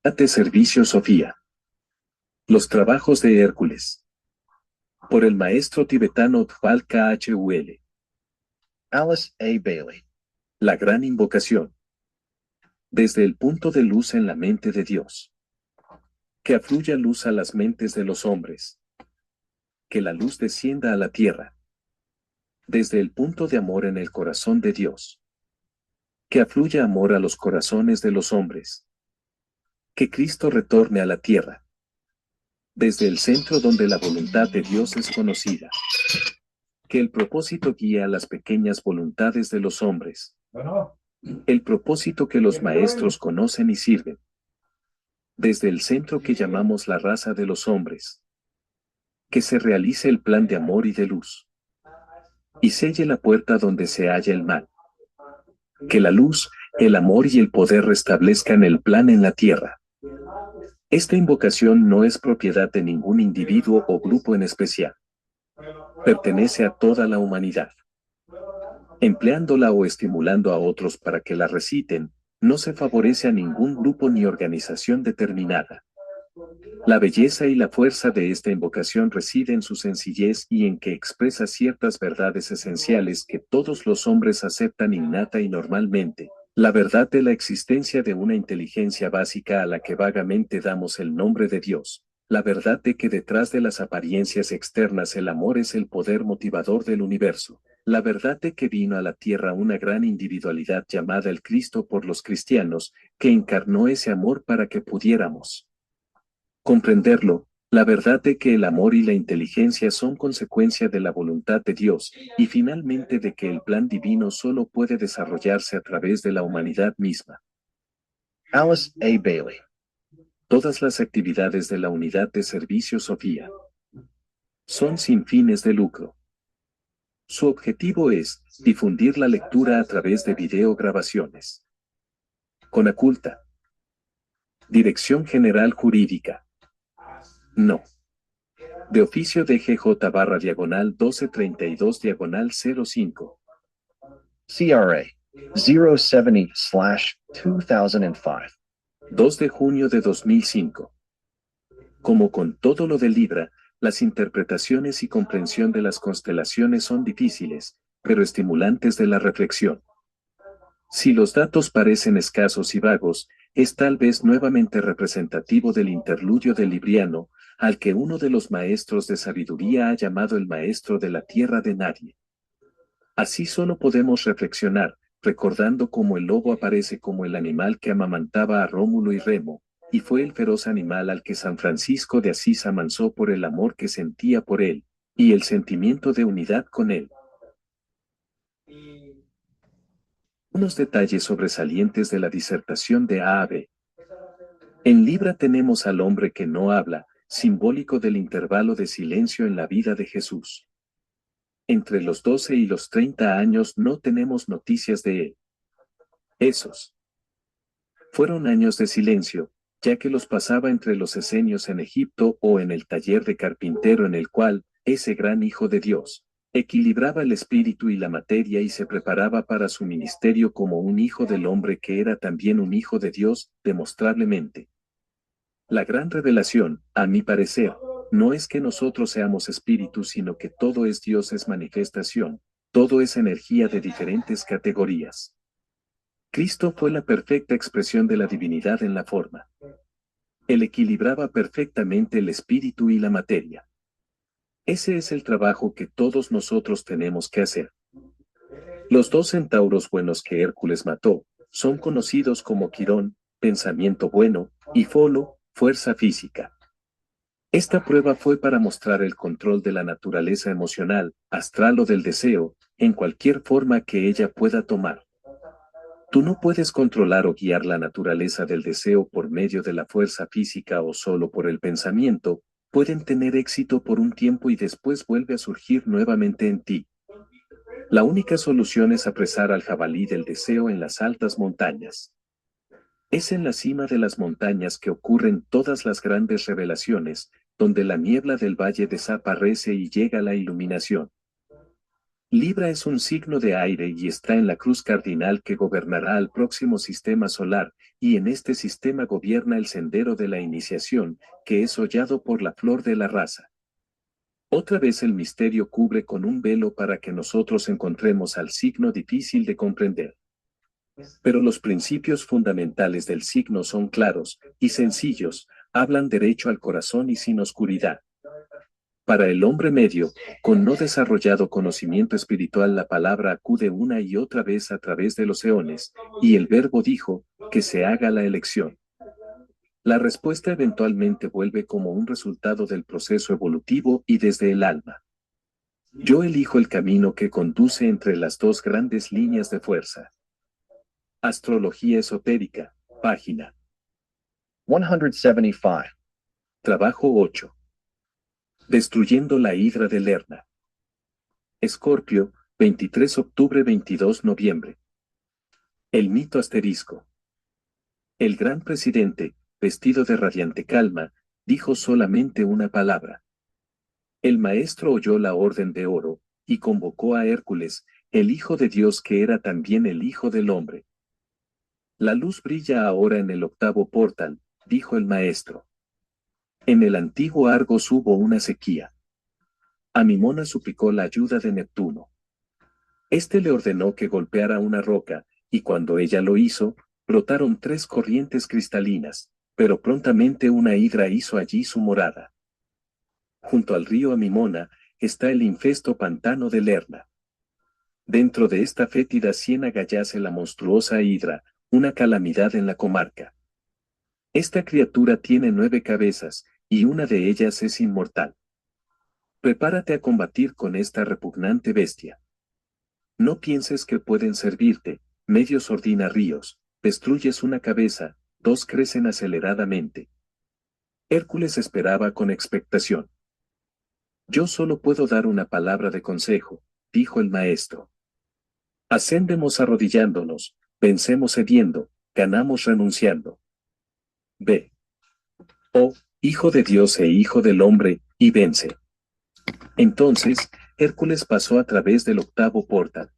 De Servicio Sofía. Los trabajos de Hércules. Por el maestro tibetano Dhval Khul. Alice A. Bailey. La gran invocación. Desde el punto de luz en la mente de Dios. Que afluya luz a las mentes de los hombres. Que la luz descienda a la tierra. Desde el punto de amor en el corazón de Dios. Que afluya amor a los corazones de los hombres. Que Cristo retorne a la tierra. Desde el centro donde la voluntad de Dios es conocida. Que el propósito guíe a las pequeñas voluntades de los hombres. El propósito que los maestros conocen y sirven. Desde el centro que llamamos la raza de los hombres. Que se realice el plan de amor y de luz. Y selle la puerta donde se halla el mal. Que la luz, el amor y el poder restablezcan el plan en la tierra. Esta invocación no es propiedad de ningún individuo o grupo en especial. Pertenece a toda la humanidad. Empleándola o estimulando a otros para que la reciten, no se favorece a ningún grupo ni organización determinada. La belleza y la fuerza de esta invocación reside en su sencillez y en que expresa ciertas verdades esenciales que todos los hombres aceptan innata y normalmente. La verdad de la existencia de una inteligencia básica a la que vagamente damos el nombre de Dios. La verdad de que detrás de las apariencias externas el amor es el poder motivador del universo. La verdad de que vino a la tierra una gran individualidad llamada el Cristo por los cristianos, que encarnó ese amor para que pudiéramos comprenderlo. La verdad de que el amor y la inteligencia son consecuencia de la voluntad de Dios, y finalmente de que el plan divino solo puede desarrollarse a través de la humanidad misma. Alice A. Bailey. Todas las actividades de la Unidad de Servicio Sofía son sin fines de lucro. Su objetivo es difundir la lectura a través de videograbaciones. Conaculta. Dirección General Jurídica. No. De oficio de GJ/diagonal 1232/05. CRA 070/2005. 2 de junio de 2005. Como con todo lo de Libra, las interpretaciones y comprensión de las constelaciones son difíciles, pero estimulantes de la reflexión. Si los datos parecen escasos y vagos, es tal vez nuevamente representativo del interludio del Libriano, al que uno de los maestros de sabiduría ha llamado el maestro de la tierra de nadie. Así solo podemos reflexionar, recordando cómo el lobo aparece como el animal que amamantaba a Rómulo y Remo, y fue el feroz animal al que San Francisco de Asís amansó por el amor que sentía por él, y el sentimiento de unidad con él. Unos detalles sobresalientes de la disertación de A.B. En Libra tenemos al hombre que no habla, simbólico del intervalo de silencio en la vida de Jesús. Entre los 12 y los 30 años no tenemos noticias de él. Esos fueron años de silencio, ya que los pasaba entre los esenios en Egipto o en el taller de carpintero en el cual, ese gran hijo de Dios, equilibraba el espíritu y la materia y se preparaba para su ministerio como un hijo del hombre que era también un hijo de Dios, demostrablemente. La gran revelación, a mi parecer, no es que nosotros seamos espíritus, sino que todo es Dios, es manifestación, todo es energía de diferentes categorías. Cristo fue la perfecta expresión de la divinidad en la forma. Él equilibraba perfectamente el espíritu y la materia. Ese es el trabajo que todos nosotros tenemos que hacer. Los 2 centauros buenos que Hércules mató son conocidos como Quirón, pensamiento bueno, y Folo, fuerza física. Esta prueba fue para mostrar el control de la naturaleza emocional, astral o del deseo, en cualquier forma que ella pueda tomar. Tú no puedes controlar o guiar la naturaleza del deseo por medio de la fuerza física o solo por el pensamiento, pueden tener éxito por un tiempo y después vuelve a surgir nuevamente en ti. La única solución es apresar al jabalí del deseo en las altas montañas. Es en la cima de las montañas que ocurren todas las grandes revelaciones, donde la niebla del valle desaparece y llega la iluminación. Libra es un signo de aire y está en la cruz cardinal que gobernará al próximo sistema solar, y en este sistema gobierna el sendero de la iniciación, que es hollado por la flor de la raza. Otra vez el misterio cubre con un velo para que nosotros encontremos al signo difícil de comprender. Pero los principios fundamentales del signo son claros y sencillos, hablan derecho al corazón y sin oscuridad. Para el hombre medio, con no desarrollado conocimiento espiritual, la palabra acude una y otra vez a través de los eones, y el verbo dijo, que se haga la elección. La respuesta eventualmente vuelve como un resultado del proceso evolutivo y desde el alma. Yo elijo el camino que conduce entre las dos grandes líneas de fuerza. Astrología esotérica, página 175. Trabajo 8. Destruyendo la hidra de Lerna. Escorpio, 23 octubre 22 noviembre. El mito asterisco. El gran presidente, vestido de radiante calma, dijo solamente una palabra. El maestro oyó la orden de oro, y convocó a Hércules, el hijo de Dios que era también el hijo del hombre. La luz brilla ahora en el octavo portal, dijo el maestro. En el antiguo Argos hubo una sequía. Amimona suplicó la ayuda de Neptuno. Este le ordenó que golpeara una roca, y cuando ella lo hizo, brotaron 3 corrientes cristalinas, pero prontamente una hidra hizo allí su morada. Junto al río Amimona está el infesto pantano de Lerna. Dentro de esta fétida ciénaga yace la monstruosa hidra, una calamidad en la comarca. Esta criatura tiene 9 cabezas, y una de ellas es inmortal. Prepárate a combatir con esta repugnante bestia. No pienses que pueden servirte, medios ordina ríos, destruyes una cabeza, 2 crecen aceleradamente. Hércules esperaba con expectación. Yo solo puedo dar una palabra de consejo, dijo el maestro. Ascendemos arrodillándonos, vencemos cediendo, ganamos renunciando. Ve. Oh, hijo de Dios e hijo del hombre, y vence. Entonces, Hércules pasó a través del octavo portal.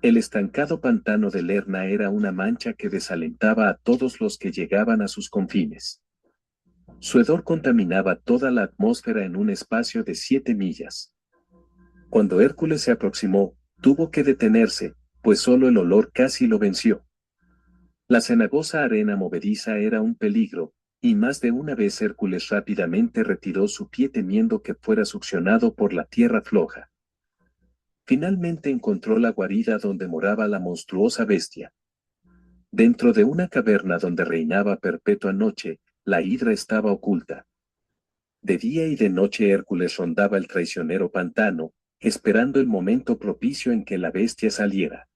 El estancado pantano de Lerna era una mancha que desalentaba a todos los que llegaban a sus confines. Su hedor contaminaba toda la atmósfera en un espacio de 7 millas. Cuando Hércules se aproximó, tuvo que detenerse, pues solo el olor casi lo venció. La cenagosa arena movediza era un peligro, y más de una vez Hércules rápidamente retiró su pie temiendo que fuera succionado por la tierra floja. Finalmente encontró la guarida donde moraba la monstruosa bestia. Dentro de una caverna donde reinaba perpetua noche, la hidra estaba oculta. De día y de noche Hércules rondaba el traicionero pantano, esperando el momento propicio en que la bestia saliera.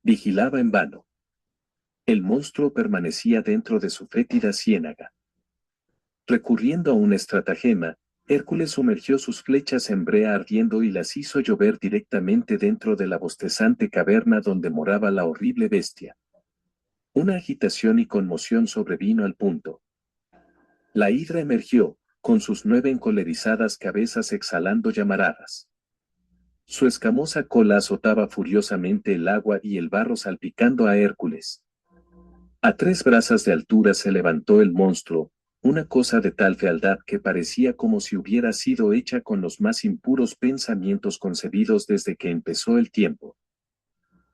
Vigilaba en vano. El monstruo permanecía dentro de su fétida ciénaga. Recurriendo a un estratagema, Hércules sumergió sus flechas en brea ardiendo y las hizo llover directamente dentro de la bostezante caverna donde moraba la horrible bestia. Una agitación y conmoción sobrevino al punto. La hidra emergió, con sus 9 encolerizadas cabezas exhalando llamaradas. Su escamosa cola azotaba furiosamente el agua y el barro salpicando a Hércules. A 3 brazas de altura se levantó el monstruo, una cosa de tal fealdad que parecía como si hubiera sido hecha con los más impuros pensamientos concebidos desde que empezó el tiempo.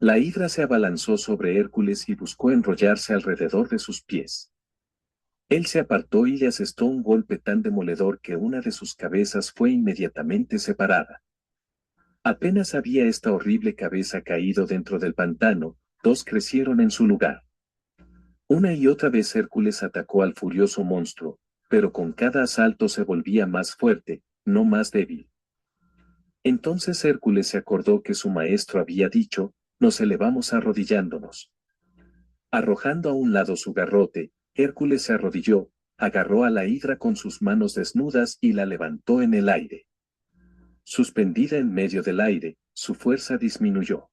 La hidra se abalanzó sobre Hércules y buscó enrollarse alrededor de sus pies. Él se apartó y le asestó un golpe tan demoledor que una de sus cabezas fue inmediatamente separada. Apenas había esta horrible cabeza caído dentro del pantano, 2 crecieron en su lugar. Una y otra vez Hércules atacó al furioso monstruo, pero con cada asalto se volvía más fuerte, no más débil. Entonces Hércules se acordó que su maestro había dicho, nos elevamos arrodillándonos. Arrojando a un lado su garrote, Hércules se arrodilló, agarró a la hidra con sus manos desnudas y la levantó en el aire. Suspendida en medio del aire, su fuerza disminuyó.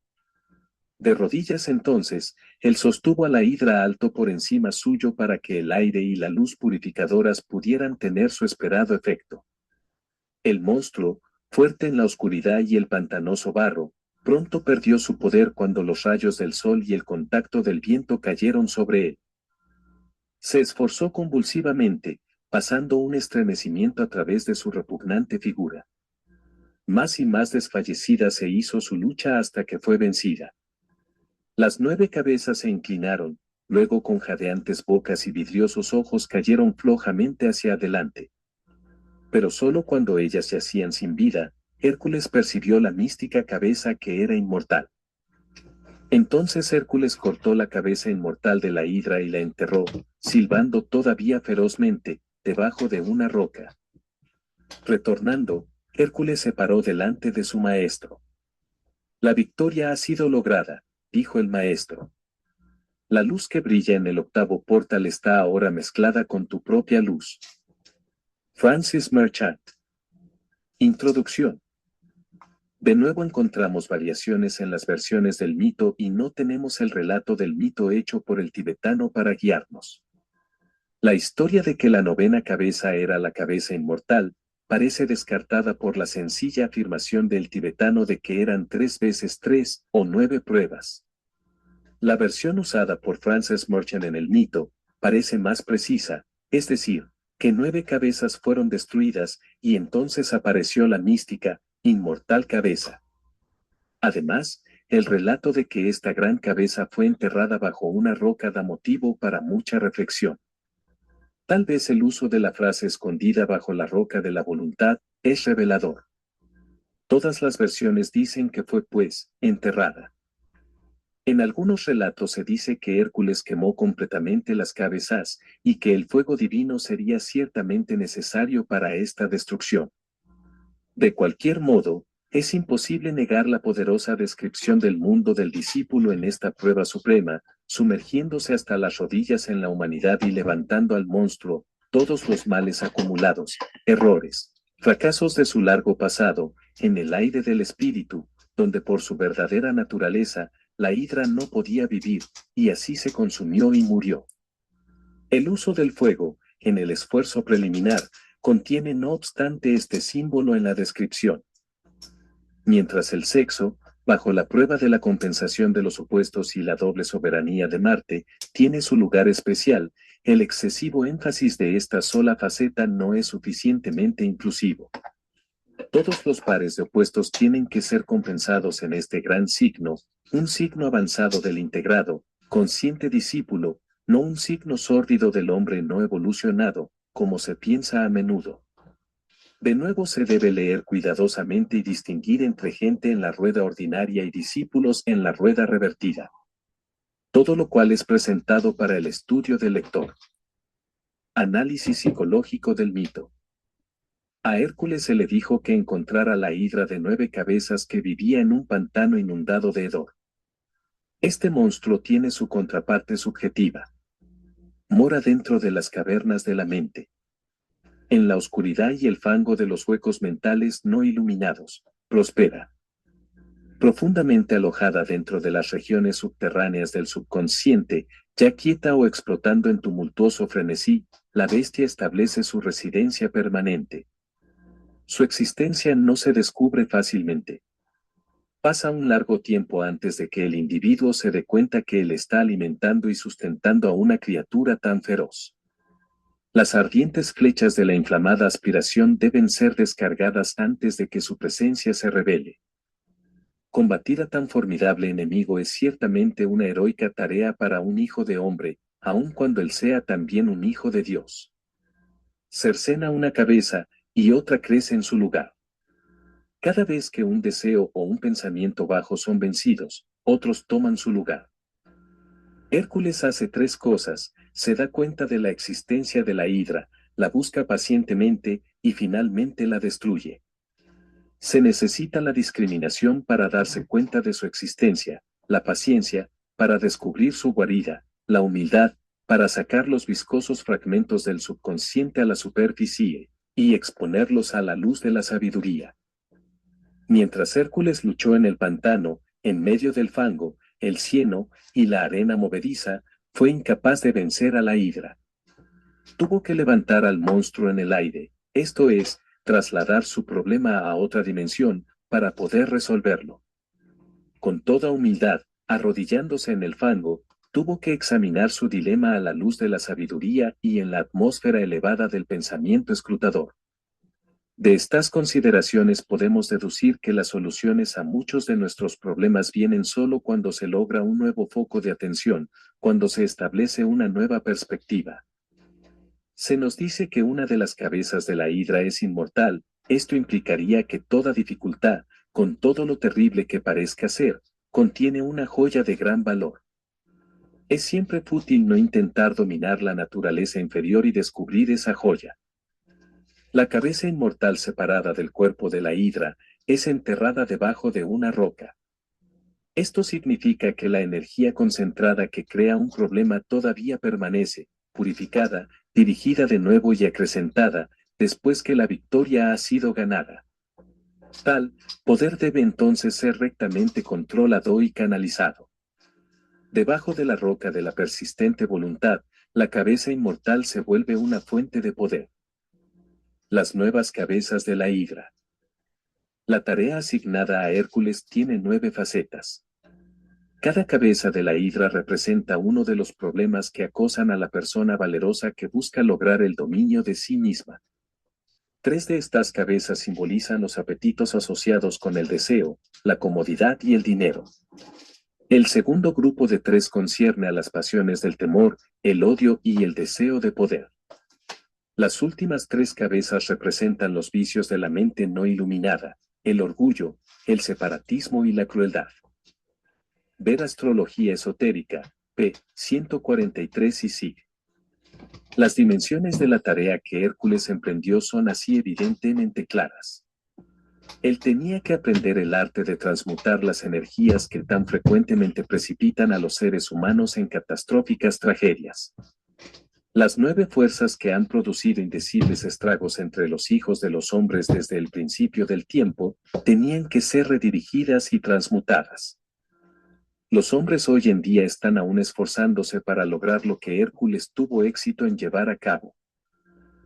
De rodillas entonces, él sostuvo a la hidra alto por encima suyo para que el aire y la luz purificadoras pudieran tener su esperado efecto. El monstruo, Fuerte en la oscuridad y el pantanoso barro, pronto perdió su poder cuando los rayos del sol y el contacto del viento cayeron sobre él. Se esforzó convulsivamente, pasando un estremecimiento a través de su repugnante figura. Más y más desfallecida se hizo su lucha hasta que fue vencida. Las 9 cabezas se inclinaron, luego con jadeantes bocas y vidriosos ojos cayeron flojamente hacia adelante. Pero solo cuando ellas yacían sin vida, Hércules percibió la mística cabeza que era inmortal. Entonces Hércules cortó la cabeza inmortal de la hidra y la enterró, silbando todavía ferozmente, debajo de una roca. Retornando, Hércules se paró delante de su maestro. La victoria ha sido lograda, dijo el maestro. La luz que brilla en el octavo portal está ahora mezclada con tu propia luz. Francis Marchand. Introducción. De nuevo encontramos variaciones en las versiones del mito y no tenemos el relato del mito hecho por el tibetano para guiarnos. La historia de que la 9ª cabeza era la cabeza inmortal, parece descartada por la sencilla afirmación del tibetano de que eran 3 veces 3 o 9 pruebas. La versión usada por Francis Marchand en el mito, parece más precisa, es decir, que 9 cabezas fueron destruidas y entonces apareció la mística, inmortal cabeza. Además, el relato de que esta gran cabeza fue enterrada bajo una roca da motivo para mucha reflexión. Tal vez el uso de la frase escondida bajo la roca de la voluntad es revelador. Todas las versiones dicen que fue pues enterrada. En algunos relatos se dice que Hércules quemó completamente las cabezas y que el fuego divino sería ciertamente necesario para esta destrucción. De cualquier modo, es imposible negar la poderosa descripción del mundo del discípulo en esta prueba suprema, sumergiéndose hasta las rodillas en la humanidad y levantando al monstruo, todos los males acumulados, errores, fracasos de su largo pasado, en el aire del espíritu, donde por su verdadera naturaleza, la hidra no podía vivir, y así se consumió y murió. El uso del fuego, en el esfuerzo preliminar, contiene no obstante este símbolo en la descripción. Mientras el sexo, bajo la prueba de la compensación de los opuestos y la doble soberanía de Marte, tiene su lugar especial, el excesivo énfasis de esta sola faceta no es suficientemente inclusivo. Todos los pares de opuestos tienen que ser compensados en este gran signo, un signo avanzado del integrado, consciente discípulo, no un signo sórdido del hombre no evolucionado, como se piensa a menudo. De nuevo se debe leer cuidadosamente y distinguir entre gente en la rueda ordinaria y discípulos en la rueda revertida. Todo lo cual es presentado para el estudio del lector. Análisis psicológico del mito. A Hércules se le dijo que encontrara la hidra de 9 cabezas que vivía en un pantano inundado de hedor. Este monstruo tiene su contraparte subjetiva. Mora dentro de las cavernas de la mente. En la oscuridad y el fango de los huecos mentales no iluminados, prospera. Profundamente alojada dentro de las regiones subterráneas del subconsciente, ya quieta o explotando en tumultuoso frenesí, la bestia establece su residencia permanente. Su existencia no se descubre fácilmente. Pasa un largo tiempo antes de que el individuo se dé cuenta que él está alimentando y sustentando a una criatura tan feroz. Las ardientes flechas de la inflamada aspiración deben ser descargadas antes de que su presencia se revele. Combatir a tan formidable enemigo es ciertamente una heroica tarea para un hijo de hombre, aun cuando él sea también un hijo de Dios. Cercena una cabeza, y otra crece en su lugar. Cada vez que un deseo o un pensamiento bajo son vencidos, otros toman su lugar. Hércules hace 3 cosas: se da cuenta de la existencia de la hidra, la busca pacientemente, y finalmente la destruye. Se necesita la discriminación para darse cuenta de su existencia, la paciencia, para descubrir su guarida, la humildad, para sacar los viscosos fragmentos del subconsciente a la superficie, y exponerlos a la luz de la sabiduría. Mientras Hércules luchó en el pantano, en medio del fango, el cieno y la arena movediza, fue incapaz de vencer a la hidra. Tuvo que levantar al monstruo en el aire, esto es, trasladar su problema a otra dimensión para poder resolverlo. Con toda humildad, arrodillándose en el fango, tuvo que examinar su dilema a la luz de la sabiduría y en la atmósfera elevada del pensamiento escrutador. De estas consideraciones podemos deducir que las soluciones a muchos de nuestros problemas vienen solo cuando se logra un nuevo foco de atención, cuando se establece una nueva perspectiva. Se nos dice que una de las cabezas de la hidra es inmortal. Esto implicaría que toda dificultad, con todo lo terrible que parezca ser, contiene una joya de gran valor. Es siempre fútil no intentar dominar la naturaleza inferior y descubrir esa joya. La cabeza inmortal separada del cuerpo de la hidra es enterrada debajo de una roca. Esto significa que la energía concentrada que crea un problema todavía permanece, purificada, dirigida de nuevo y acrecentada, después que la victoria ha sido ganada. Tal poder debe entonces ser rectamente controlado y canalizado. Debajo de la roca de la persistente voluntad, la cabeza inmortal se vuelve una fuente de poder. Las nuevas cabezas de la hidra. La tarea asignada a Hércules tiene 9 facetas. Cada cabeza de la hidra representa uno de los problemas que acosan a la persona valerosa que busca lograr el dominio de sí misma. 3 de estas cabezas simbolizan los apetitos asociados con el deseo, la comodidad y el dinero. El segundo grupo de 3 concierne a las pasiones del temor, el odio y el deseo de poder. Las últimas 3 cabezas representan los vicios de la mente no iluminada, el orgullo, el separatismo y la crueldad. Ver Astrología Esotérica, p. 143 y sig. Las dimensiones de la tarea que Hércules emprendió son así evidentemente claras. Él tenía que aprender el arte de transmutar las energías que tan frecuentemente precipitan a los seres humanos en catastróficas tragedias. Las 9 fuerzas que han producido indecibles estragos entre los hijos de los hombres desde el principio del tiempo, tenían que ser redirigidas y transmutadas. Los hombres hoy en día están aún esforzándose para lograr lo que Hércules tuvo éxito en llevar a cabo.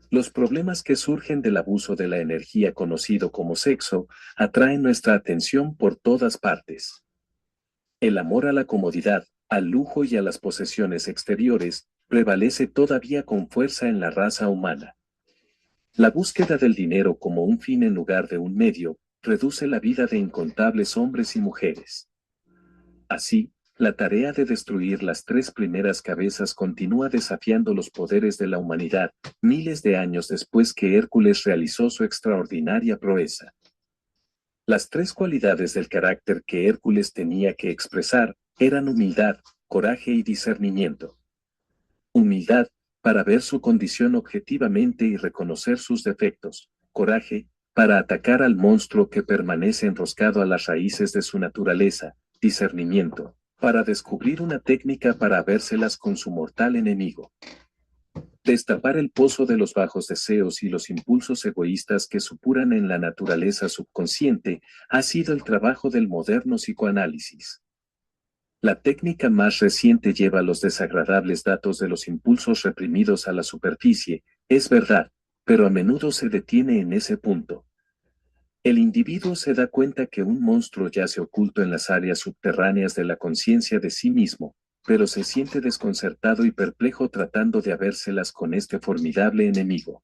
Los problemas que surgen del abuso de la energía conocido como sexo atraen nuestra atención por todas partes. El amor a la comodidad, al lujo y a las posesiones exteriores prevalece todavía con fuerza en la raza humana. La búsqueda del dinero como un fin en lugar de un medio reduce la vida de incontables hombres y mujeres. Así, la tarea de destruir las 3 primeras cabezas continúa desafiando los poderes de la humanidad, miles de años después que Hércules realizó su extraordinaria proeza. Las 3 cualidades del carácter que Hércules tenía que expresar eran humildad, coraje y discernimiento. Humildad, para ver su condición objetivamente y reconocer sus defectos. Coraje, para atacar al monstruo que permanece enroscado a las raíces de su naturaleza. Discernimiento, para descubrir una técnica para habérselas con su mortal enemigo. Destapar el pozo de los bajos deseos y los impulsos egoístas que supuran en la naturaleza subconsciente ha sido el trabajo del moderno psicoanálisis. La técnica más reciente lleva los desagradables datos de los impulsos reprimidos a la superficie, es verdad, pero a menudo se detiene en ese punto. El individuo se da cuenta que un monstruo yace oculto en las áreas subterráneas de la conciencia de sí mismo, pero se siente desconcertado y perplejo tratando de habérselas con este formidable enemigo.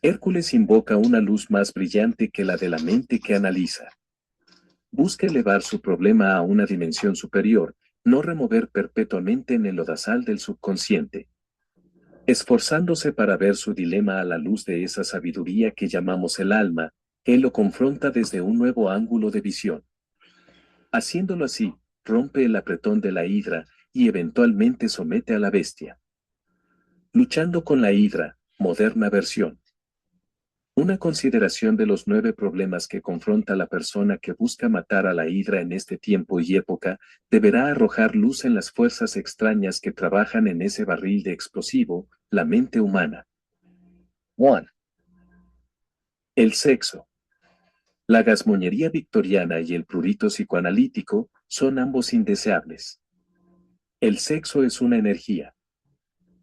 Hércules invoca una luz más brillante que la de la mente que analiza. Busca elevar su problema a una dimensión superior, no remover perpetuamente en el lodazal del subconsciente. Esforzándose para ver su dilema a la luz de esa sabiduría que llamamos el alma, él lo confronta desde un nuevo ángulo de visión. Haciéndolo así, rompe el apretón de la hidra y eventualmente somete a la bestia. Luchando con la hidra, moderna versión. Una consideración de los 9 problemas que confronta la persona que busca matar a la hidra en este tiempo y época, deberá arrojar luz en las fuerzas extrañas que trabajan en ese barril de explosivo, la mente humana. 1. El sexo. La gazmoñería victoriana y el prurito psicoanalítico son ambos indeseables. El sexo es una energía.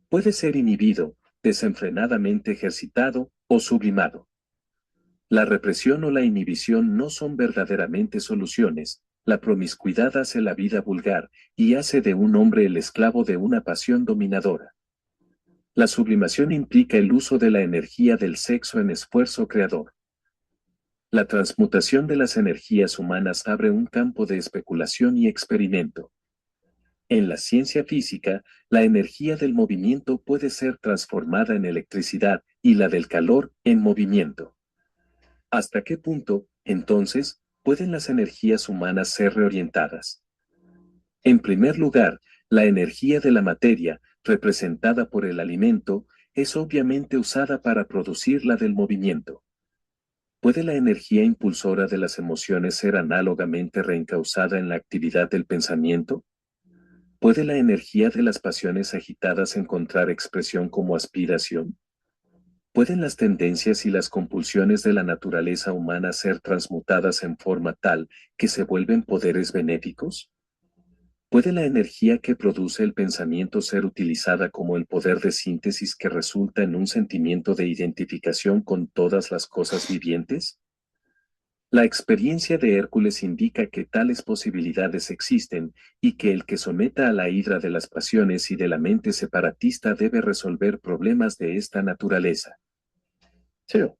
Puede ser inhibido, desenfrenadamente ejercitado o sublimado. La represión o la inhibición no son verdaderamente soluciones. La promiscuidad hace la vida vulgar y hace de un hombre el esclavo de una pasión dominadora. La sublimación implica el uso de la energía del sexo en esfuerzo creador. La transmutación de las energías humanas abre un campo de especulación y experimento. En la ciencia física, la energía del movimiento puede ser transformada en electricidad y la del calor en movimiento. ¿Hasta qué punto, entonces, pueden las energías humanas ser reorientadas? En primer lugar, la energía de la materia, representada por el alimento, es obviamente usada para producir la del movimiento. ¿Puede la energía impulsora de las emociones ser análogamente reencausada en la actividad del pensamiento? ¿Puede la energía de las pasiones agitadas encontrar expresión como aspiración? ¿Pueden las tendencias y las compulsiones de la naturaleza humana ser transmutadas en forma tal que se vuelven poderes benéficos? ¿Puede la energía que produce el pensamiento ser utilizada como el poder de síntesis que resulta en un sentimiento de identificación con todas las cosas vivientes? La experiencia de Hércules indica que tales posibilidades existen y que el que someta a la hidra de las pasiones y de la mente separatista debe resolver problemas de esta naturaleza. 2.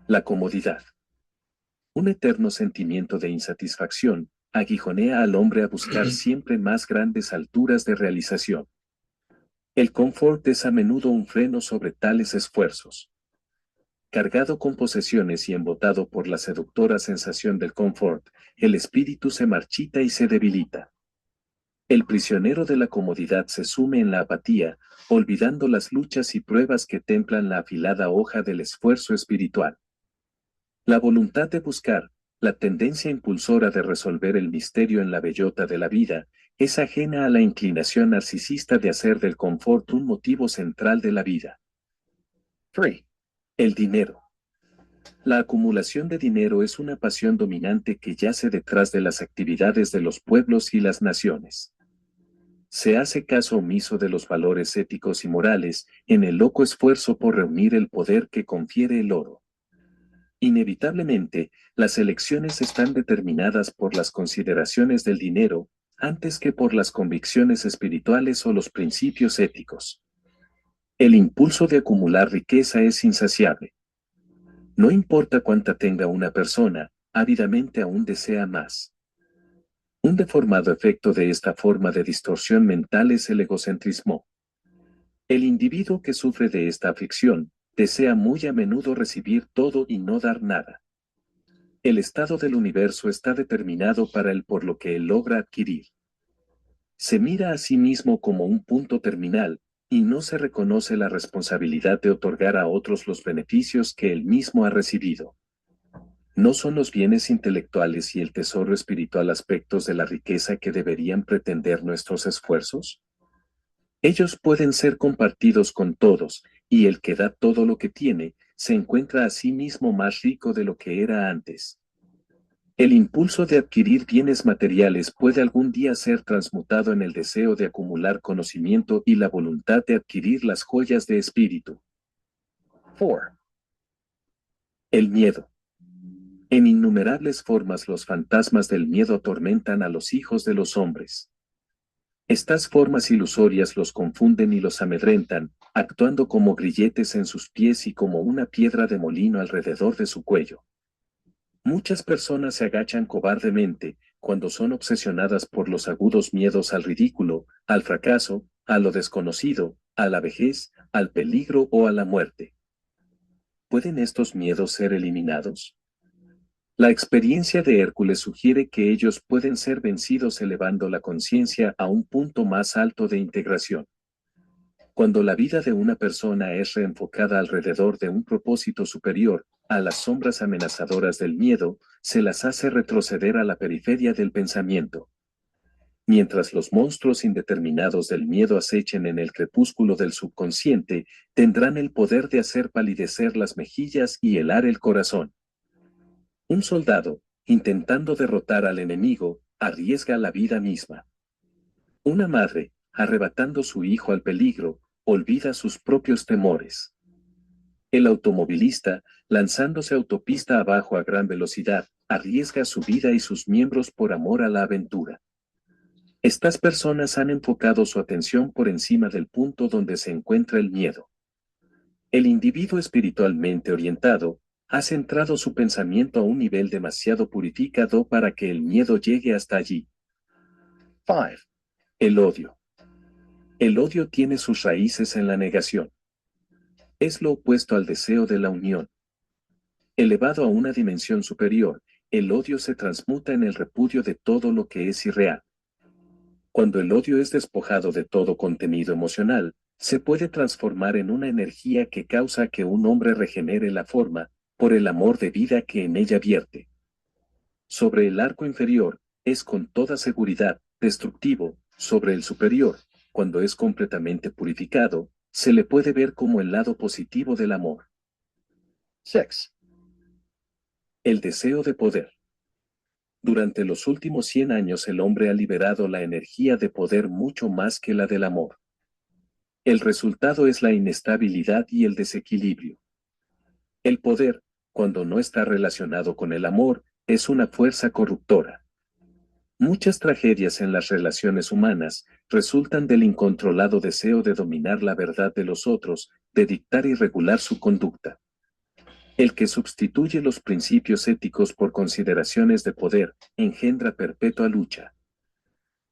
La comodidad. Un eterno sentimiento de insatisfacción aguijonea al hombre a buscar siempre más grandes alturas de realización. El confort es a menudo un freno sobre tales esfuerzos. Cargado con posesiones y embotado por la seductora sensación del confort, el espíritu se marchita y se debilita. El prisionero de la comodidad se sume en la apatía, olvidando las luchas y pruebas que templan la afilada hoja del esfuerzo espiritual. La voluntad de buscar, la tendencia impulsora de resolver el misterio en la bellota de la vida, es ajena a la inclinación narcisista de hacer del confort un motivo central de la vida. 3. El dinero. La acumulación de dinero es una pasión dominante que yace detrás de las actividades de los pueblos y las naciones. Se hace caso omiso de los valores éticos y morales en el loco esfuerzo por reunir el poder que confiere el oro. Inevitablemente, las elecciones están determinadas por las consideraciones del dinero, antes que por las convicciones espirituales o los principios éticos. El impulso de acumular riqueza es insaciable. No importa cuánta tenga una persona, ávidamente aún desea más. Un deformado efecto de esta forma de distorsión mental es el egocentrismo. El individuo que sufre de esta aflicción, desea muy a menudo recibir todo y no dar nada. El estado del universo está determinado para él por lo que él logra adquirir. Se mira a sí mismo como un punto terminal, y no se reconoce la responsabilidad de otorgar a otros los beneficios que él mismo ha recibido. ¿No son los bienes intelectuales y el tesoro espiritual aspectos de la riqueza que deberían pretender nuestros esfuerzos? Ellos pueden ser compartidos con todos, y el que da todo lo que tiene, se encuentra a sí mismo más rico de lo que era antes. El impulso de adquirir bienes materiales puede algún día ser transmutado en el deseo de acumular conocimiento y la voluntad de adquirir las joyas de espíritu. 4. El miedo. En innumerables formas los fantasmas del miedo atormentan a los hijos de los hombres. Estas formas ilusorias los confunden y los amedrentan, actuando como grilletes en sus pies y como una piedra de molino alrededor de su cuello. Muchas personas se agachan cobardemente cuando son obsesionadas por los agudos miedos al ridículo, al fracaso, a lo desconocido, a la vejez, al peligro o a la muerte. ¿Pueden estos miedos ser eliminados? La experiencia de Hércules sugiere que ellos pueden ser vencidos elevando la conciencia a un punto más alto de integración. Cuando la vida de una persona es reenfocada alrededor de un propósito superior, a las sombras amenazadoras del miedo, se las hace retroceder a la periferia del pensamiento. Mientras los monstruos indeterminados del miedo acechen en el crepúsculo del subconsciente, tendrán el poder de hacer palidecer las mejillas y helar el corazón. Un soldado, intentando derrotar al enemigo, arriesga la vida misma. Una madre, arrebatando su hijo al peligro, olvida sus propios temores. El automovilista, lanzándose autopista abajo a gran velocidad, arriesga su vida y sus miembros por amor a la aventura. Estas personas han enfocado su atención por encima del punto donde se encuentra el miedo. El individuo espiritualmente orientado ha centrado su pensamiento a un nivel demasiado purificado para que el miedo llegue hasta allí. 5. El odio. El odio tiene sus raíces en la negación. Es lo opuesto al deseo de la unión. Elevado a una dimensión superior, el odio se transmuta en el repudio de todo lo que es irreal. Cuando el odio es despojado de todo contenido emocional, se puede transformar en una energía que causa que un hombre regenere la forma, por el amor de vida que en ella vierte. Sobre el arco inferior, es con toda seguridad destructivo; sobre el superior, cuando es completamente purificado, se le puede ver como el lado positivo del amor. 6. El deseo de poder. Durante los últimos 100 años el hombre ha liberado la energía de poder mucho más que la del amor. El resultado es la inestabilidad y el desequilibrio. El poder, cuando no está relacionado con el amor, es una fuerza corruptora. Muchas tragedias en las relaciones humanas resultan del incontrolado deseo de dominar la verdad de los otros, de dictar y regular su conducta. El que sustituye los principios éticos por consideraciones de poder, engendra perpetua lucha.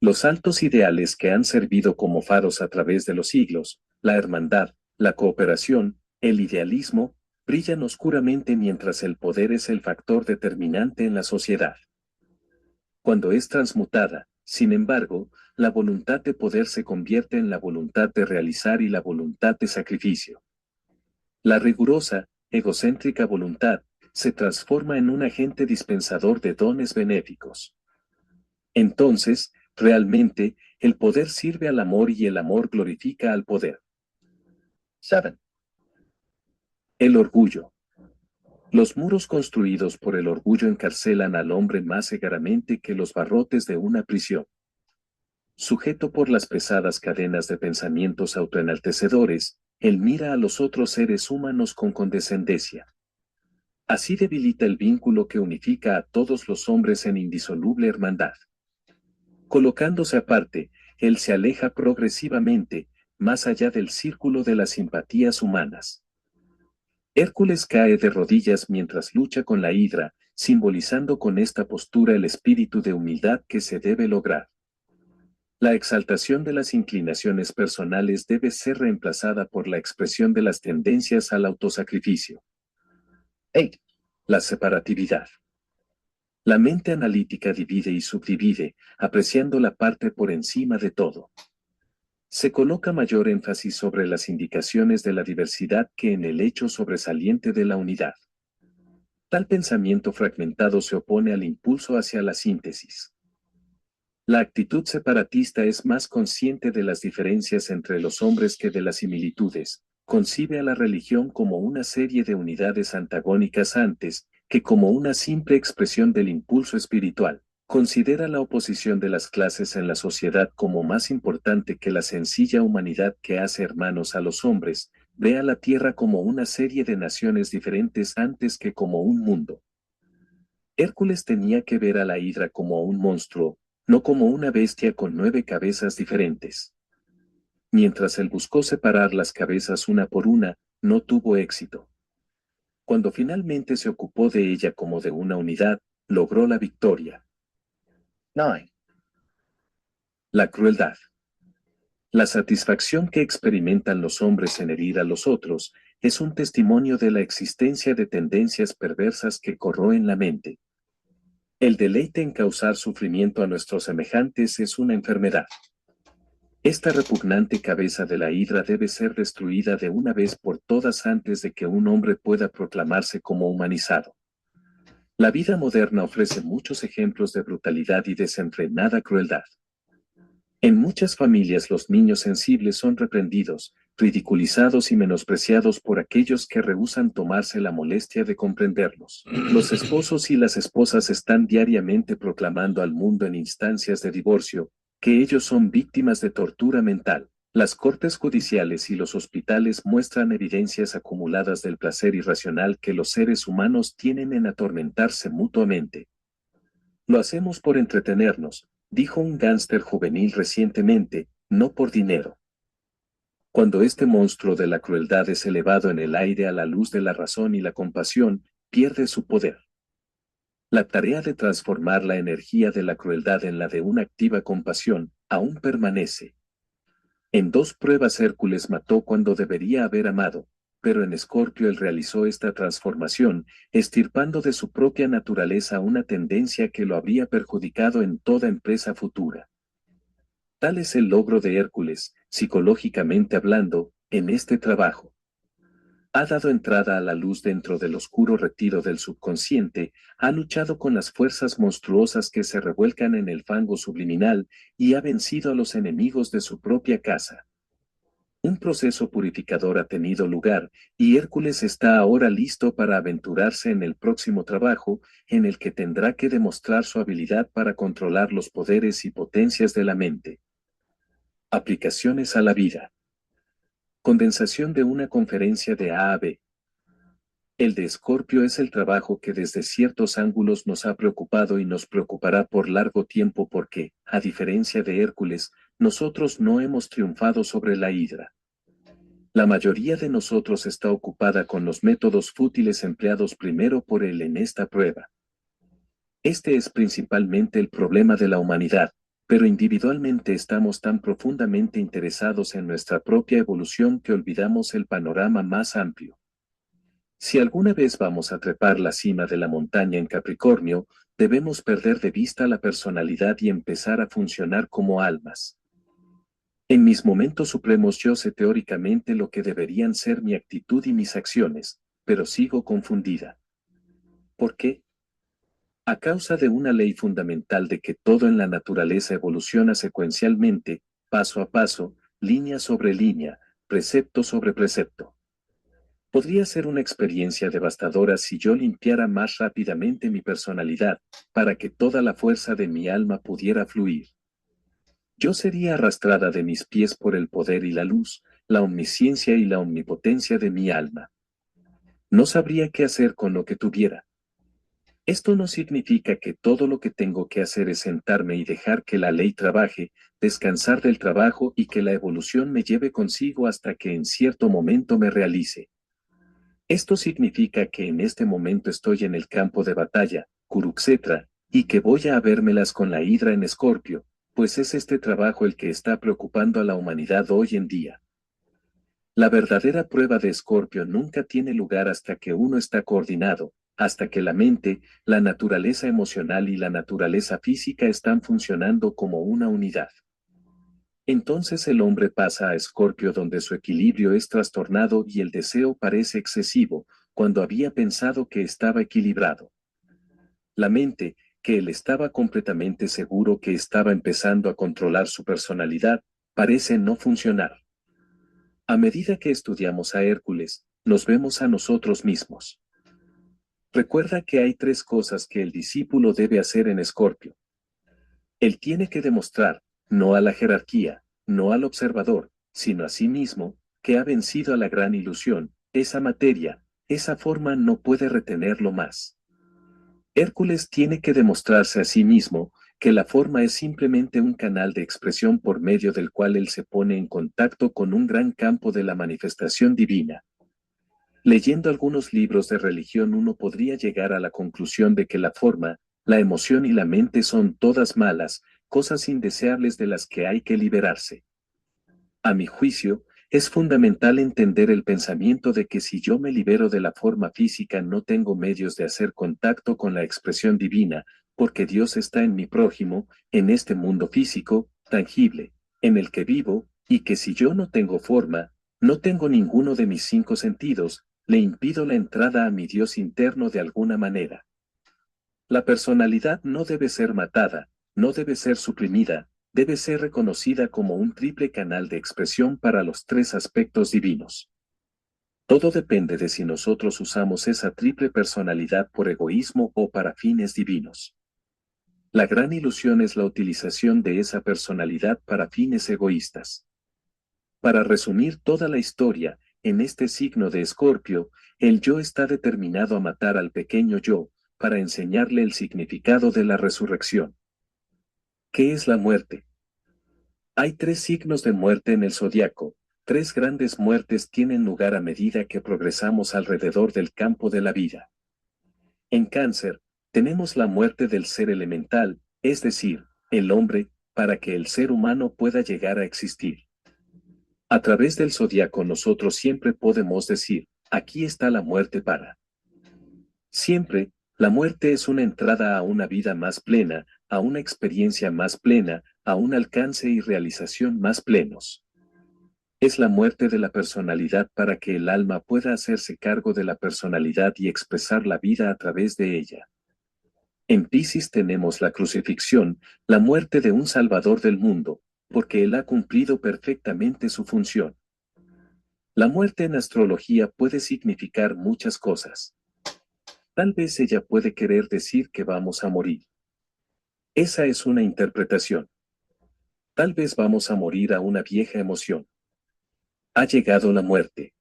Los altos ideales que han servido como faros a través de los siglos, la hermandad, la cooperación, el idealismo, brillan oscuramente mientras el poder es el factor determinante en la sociedad. Cuando es transmutada, sin embargo, la voluntad de poder se convierte en la voluntad de realizar y la voluntad de sacrificio. La rigurosa, egocéntrica voluntad se transforma en un agente dispensador de dones benéficos. Entonces, realmente, el poder sirve al amor y el amor glorifica al poder. 7. El orgullo. Los muros construidos por el orgullo encarcelan al hombre más cegaramente que los barrotes de una prisión. Sujeto por las pesadas cadenas de pensamientos autoenaltecedores, él mira a los otros seres humanos con condescendencia. Así debilita el vínculo que unifica a todos los hombres en indisoluble hermandad. Colocándose aparte, él se aleja progresivamente, más allá del círculo de las simpatías humanas. Hércules cae de rodillas mientras lucha con la hidra, simbolizando con esta postura el espíritu de humildad que se debe lograr. La exaltación de las inclinaciones personales debe ser reemplazada por la expresión de las tendencias al autosacrificio. 8. La separatividad. La mente analítica divide y subdivide, apreciando la parte por encima de todo. Se coloca mayor énfasis sobre las indicaciones de la diversidad que en el hecho sobresaliente de la unidad. Tal pensamiento fragmentado se opone al impulso hacia la síntesis. La actitud separatista es más consciente de las diferencias entre los hombres que de las similitudes, concibe a la religión como una serie de unidades antagónicas antes que como una simple expresión del impulso espiritual. Considera la oposición de las clases en la sociedad como más importante que la sencilla humanidad que hace hermanos a los hombres, ve a la tierra como una serie de naciones diferentes antes que como un mundo. Hércules tenía que ver a la hidra como un monstruo, no como una bestia con 9 cabezas diferentes. Mientras él buscó separar las cabezas una por una, no tuvo éxito. Cuando finalmente se ocupó de ella como de una unidad, logró la victoria. 9. La crueldad. La satisfacción que experimentan los hombres en herir a los otros es un testimonio de la existencia de tendencias perversas que corroen la mente. El deleite en causar sufrimiento a nuestros semejantes es una enfermedad. Esta repugnante cabeza de la hidra debe ser destruida de una vez por todas antes de que un hombre pueda proclamarse como humanizado. La vida moderna ofrece muchos ejemplos de brutalidad y desenfrenada crueldad. En muchas familias los niños sensibles son reprendidos, ridiculizados y menospreciados por aquellos que rehúsan tomarse la molestia de comprenderlos. Los esposos y las esposas están diariamente proclamando al mundo en instancias de divorcio que ellos son víctimas de tortura mental. Las cortes judiciales y los hospitales muestran evidencias acumuladas del placer irracional que los seres humanos tienen en atormentarse mutuamente. Lo hacemos por entretenernos, dijo un gángster juvenil recientemente, no por dinero. Cuando este monstruo de la crueldad es elevado en el aire a la luz de la razón y la compasión, pierde su poder. La tarea de transformar la energía de la crueldad en la de una activa compasión aún permanece. En dos pruebas Hércules mató cuando debería haber amado, pero en Escorpio él realizó esta transformación, estirpando de su propia naturaleza una tendencia que lo habría perjudicado en toda empresa futura. Tal es el logro de Hércules, psicológicamente hablando, en este trabajo. Ha dado entrada a la luz dentro del oscuro retiro del subconsciente, ha luchado con las fuerzas monstruosas que se revuelcan en el fango subliminal y ha vencido a los enemigos de su propia casa. Un proceso purificador ha tenido lugar, y Hércules está ahora listo para aventurarse en el próximo trabajo, en el que tendrá que demostrar su habilidad para controlar los poderes y potencias de la mente. Aplicaciones a la vida. Condensación de una conferencia de A a B. El de Escorpio es el trabajo que desde ciertos ángulos nos ha preocupado y nos preocupará por largo tiempo porque, a diferencia de Hércules, nosotros no hemos triunfado sobre la Hidra. La mayoría de nosotros está ocupada con los métodos fútiles empleados primero por él en esta prueba. Este es principalmente el problema de la humanidad, pero individualmente estamos tan profundamente interesados en nuestra propia evolución que olvidamos el panorama más amplio. Si alguna vez vamos a trepar la cima de la montaña en Capricornio, debemos perder de vista la personalidad y empezar a funcionar como almas. En mis momentos supremos yo sé teóricamente lo que deberían ser mi actitud y mis acciones, pero sigo confundida. ¿Por qué? A causa de una ley fundamental de que todo en la naturaleza evoluciona secuencialmente, paso a paso, línea sobre línea, precepto sobre precepto. Podría ser una experiencia devastadora si yo limpiara más rápidamente mi personalidad, para que toda la fuerza de mi alma pudiera fluir. Yo sería arrastrada de mis pies por el poder y la luz, la omnisciencia y la omnipotencia de mi alma. No sabría qué hacer con lo que tuviera. Esto no significa que todo lo que tengo que hacer es sentarme y dejar que la ley trabaje, descansar del trabajo y que la evolución me lleve consigo hasta que en cierto momento me realice. Esto significa que en este momento estoy en el campo de batalla, Kurukshetra, y que voy a habérmelas con la hidra en Escorpio, pues es este trabajo el que está preocupando a la humanidad hoy en día. La verdadera prueba de Escorpio nunca tiene lugar hasta que uno está coordinado, hasta que la mente, la naturaleza emocional y la naturaleza física están funcionando como una unidad. Entonces el hombre pasa a Escorpio donde su equilibrio es trastornado y el deseo parece excesivo, cuando había pensado que estaba equilibrado. La mente, que él estaba completamente seguro que estaba empezando a controlar su personalidad, parece no funcionar. A medida que estudiamos a Hércules, nos vemos a nosotros mismos. Recuerda que hay tres cosas que el discípulo debe hacer en Escorpio. Él tiene que demostrar, no a la jerarquía, no al observador, sino a sí mismo, que ha vencido a la gran ilusión, esa materia, esa forma no puede retenerlo más. Hércules tiene que demostrarse a sí mismo, que la forma es simplemente un canal de expresión por medio del cual él se pone en contacto con un gran campo de la manifestación divina. Leyendo algunos libros de religión uno podría llegar a la conclusión de que la forma, la emoción y la mente son todas malas, cosas indeseables de las que hay que liberarse. A mi juicio, es fundamental entender el pensamiento de que si yo me libero de la forma física no tengo medios de hacer contacto con la expresión divina, porque Dios está en mi prójimo, en este mundo físico, tangible, en el que vivo, y que si yo no tengo forma, no tengo ninguno de mis cinco sentidos, le impido la entrada a mi Dios interno de alguna manera. La personalidad no debe ser matada, no debe ser suprimida, debe ser reconocida como un triple canal de expresión para los tres aspectos divinos. Todo depende de si nosotros usamos esa triple personalidad por egoísmo o para fines divinos. La gran ilusión es la utilización de esa personalidad para fines egoístas. Para resumir toda la historia, en este signo de Escorpio, el yo está determinado a matar al pequeño yo, para enseñarle el significado de la resurrección. ¿Qué es la muerte? Hay tres signos de muerte en el zodiaco. Tres grandes muertes tienen lugar a medida que progresamos alrededor del campo de la vida. En Cáncer, tenemos la muerte del ser elemental, es decir, el hombre, para que el ser humano pueda llegar a existir. A través del zodiaco nosotros siempre podemos decir, aquí está la muerte para. Siempre, la muerte es una entrada a una vida más plena, a una experiencia más plena, a un alcance y realización más plenos. Es la muerte de la personalidad para que el alma pueda hacerse cargo de la personalidad y expresar la vida a través de ella. En Piscis tenemos la crucifixión, la muerte de un Salvador del mundo, porque él ha cumplido perfectamente su función. La muerte en astrología puede significar muchas cosas. Tal vez ella puede querer decir que vamos a morir. Esa es una interpretación. Tal vez vamos a morir a una vieja emoción. Ha llegado la muerte.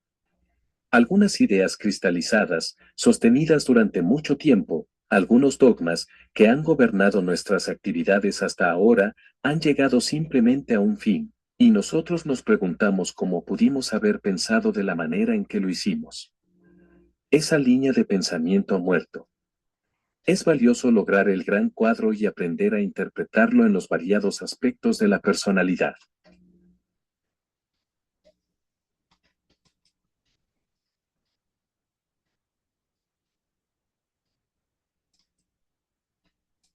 Algunas ideas cristalizadas, sostenidas durante mucho tiempo, algunos dogmas que han gobernado nuestras actividades hasta ahora, han llegado simplemente a un fin, y nosotros nos preguntamos cómo pudimos haber pensado de la manera en que lo hicimos. Esa línea de pensamiento ha muerto. Es valioso lograr el gran cuadro y aprender a interpretarlo en los variados aspectos de la personalidad.